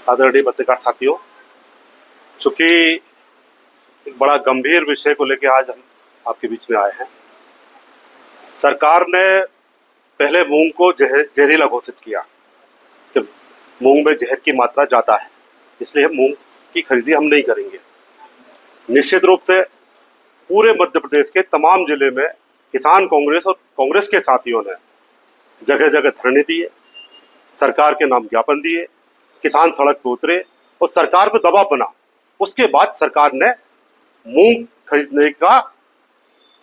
आदरणीय पत्रकार साथियों, चूंकि एक बड़ा गंभीर विषय को लेकर आज हम आपके बीच में आए हैं। सरकार ने पहले मूंग को जहरीला घोषित किया कि मूंग में जहर की मात्रा ज्यादा है, इसलिए मूंग की खरीदी हम नहीं करेंगे। निश्चित रूप से पूरे मध्य प्रदेश के तमाम जिले में किसान कांग्रेस और कांग्रेस के साथियों ने जगह जगह धरने दिए, सरकार के नाम ज्ञापन दिए, किसान सड़क पर उतरे और सरकार पर दबाव बना। उसके बाद सरकार ने मूंग खरीदने का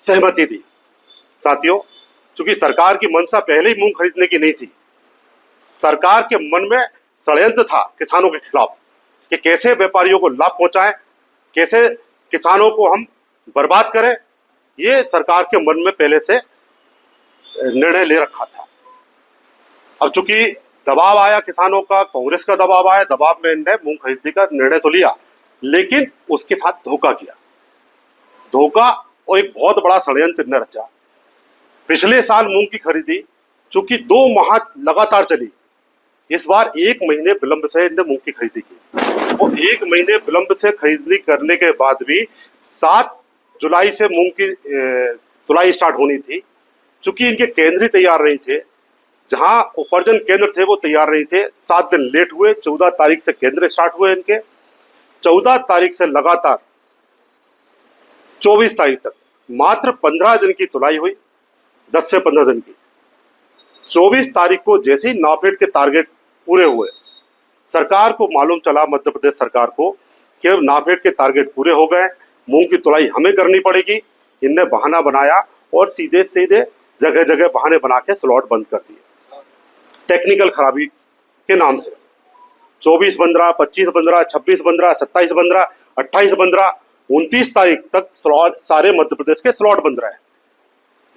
सहमति दी। साथियों, चूंकि सरकार की मंशा पहले ही मूंग खरीदने की नहीं थी, सरकार के मन में षड्यंत्र था किसानों के खिलाफ कि कैसे व्यापारियों को लाभ पहुंचाएं, कैसे किसानों को हम बर्बाद करें। ये सरकार के मन में पहले से निर्णय ले रखा था। अब चूंकि दबाव आया किसानों का, कांग्रेस का दबाव आया, दबाव में इन्होंने मूंग खरीदने का निर्णय तो लिया, लेकिन उसके साथ धोखा किया। धोखा और एक बहुत बड़ा षड्यंत्र इन्होंने रचा। पिछले साल मूंग की खरीदी चूंकि 2 माह लगातार चली, इस बार 1 महीने विलंब से इन्होंने मूंग की खरीदी की और 1 महीने विलंब से खरीदी करने के बाद भी 7 जुलाई से मूंग की तुलाई स्टार्ट होनी थी। चूंकि इनके केंद्र ही तैयार नहीं थे, जहां उपार्जन केंद्र थे वो तैयार नहीं थे, 7 दिन लेट हुए। 14 तारीख से केंद्र स्टार्ट हुए इनके, 14 तारीख से लगातार 24 तारीख तक मात्र 15 दिन की तुलाई हुई, 10 से 15 दिन की। 24 तारीख को जैसे ही नाफेड के टारगेट पूरे हुए, सरकार को मालूम चला, मध्य प्रदेश सरकार को, कि नाफेड के टारगेट पूरे हो गए, मूंग की तुलाई हमें करनी पड़ेगी। इनने बहाना बनाया और सीधे सीधे जगह जगह बहाने बना के स्लॉट बंद कर दिए टेक्निकल खराबी के नाम से। 24 बंद रहा, 25 बंद रहा, 26 बंद रहा, 27 बंद रहा, 28 बंद रहा, 29 तारीख तक स्लॉट सारे मध्य प्रदेश के स्लॉट बंद रहे।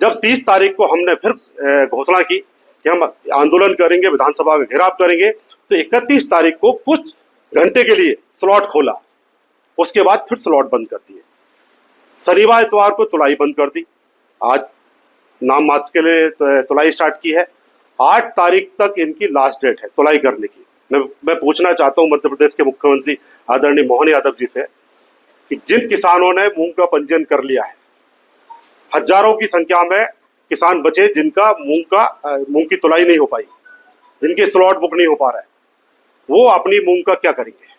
जब 30 तारीख को हमने फिर घोषणा की कि हम आंदोलन करेंगे, विधानसभा का घेराव करेंगे, तो 31 तारीख को कुछ घंटे के लिए स्लॉट खोला, उसके बाद फिर स्लॉट बंद कर दिए। शनिवार इतवार को तुलाई बंद कर दी। आज नाम मात्र के लिए तुलाई स्टार्ट की है। 8 तारीख तक इनकी लास्ट डेट है तुलाई करने की। मैं पूछना चाहता हूं मध्य प्रदेश के मुख्यमंत्री आदरणीय मोहन यादव जी से कि जिन किसानों ने मूंग का पंजीयन कर लिया है, हजारों की संख्या में किसान बचे जिनका मूंग की तुलाई नहीं हो पाई, जिनके स्लॉट बुक नहीं हो पा रहा है, वो अपनी मूंग का क्या करेंगे?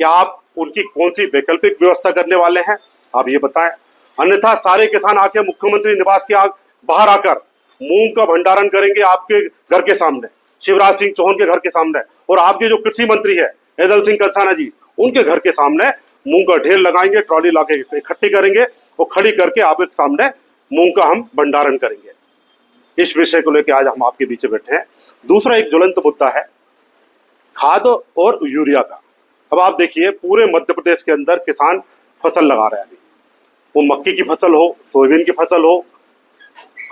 क्या आप उनकी कौन सी वैकल्पिक व्यवस्था करने वाले हैं, आप ये बताएं। अन्यथा सारे किसान आके मुख्यमंत्री निवास के बाहर आकर मूंग का भंडारण करेंगे आपके घर के सामने, शिवराज सिंह चौहान के घर के सामने, और आपके जो कृषि मंत्री है ऐदल सिंह कंसाना जी, उनके घर के सामने मूंग का ढेर लगाएंगे, ट्रॉली लाके इकट्ठी करेंगे और खड़ी करके आपके सामने मूंग का हम भंडारण करेंगे। इस विषय को लेकर आज हम आपके बीच बैठे हैं। दूसरा एक ज्वलंत मुद्दा है खाद और यूरिया का। अब आप देखिए, पूरे मध्य प्रदेश के अंदर किसान फसल लगा रहे हैं। अभी वो मक्की की फसल हो, सोयाबीन की फसल हो,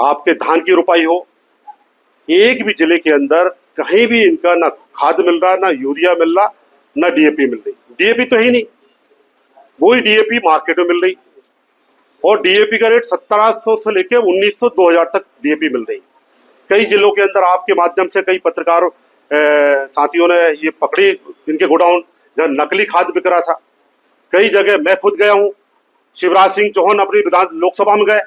आपके धान की रुपाई हो, एक भी जिले के अंदर कहीं भी इनका ना खाद मिल रहा, ना यूरिया मिल रहा, ना डीएपी मिल रही। डीएपी तो है ही नहीं, वही डीएपी मार्केट में मिल रही और डीएपी का रेट 1700 से लेकर 1900 2000 तक डीएपी मिल रही। कई जिलों के अंदर आपके माध्यम से कई पत्रकार साथियों ने ये पकड़ी इनके गोडाउन जहां नकली खाद बिक रहा था। कई जगह मैं खुद गया हूं, शिवराज सिंह चौहान अपनी लोकसभा में गए,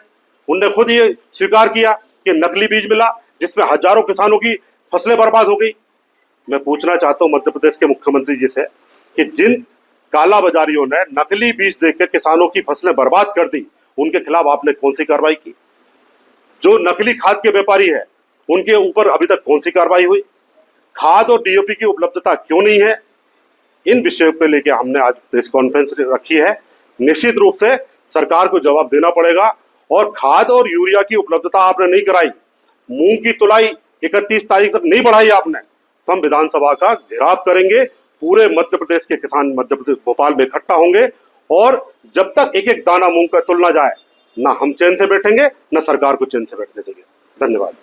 उनने खुद ये स्वीकार किया कि नकली बीज मिला जिसमें हजारों किसानों की फसलें बर्बाद हो गई। मैं पूछना चाहता हूं मध्य प्रदेश के मुख्यमंत्री जी से कि जिन काला बाजारियों ने नकली बीज देकर किसानों की फसलें बर्बाद कर दी, उनके खिलाफ आपने कौन सी कार्रवाई की? जो नकली खाद के व्यापारी है उनके ऊपर अभी तक कौन सी कार्रवाई हुई? खाद और डीएपी की उपलब्धता क्यों नहीं है? इन विषयों पर लेकर हमने आज प्रेस कॉन्फ्रेंस रखी है। निश्चित रूप से सरकार को जवाब देना पड़ेगा और खाद और यूरिया की उपलब्धता आपने नहीं कराई, मूंग की तुलाई 31 तारीख तक नहीं बढ़ाई आपने, तो हम विधानसभा का घेराव करेंगे। पूरे मध्य प्रदेश के किसान मध्य प्रदेश भोपाल में इकट्ठा होंगे और जब तक एक एक दाना मूंग का तुलना जाए, ना हम चैन से बैठेंगे, ना सरकार को चैन से बैठने देंगे। धन्यवाद।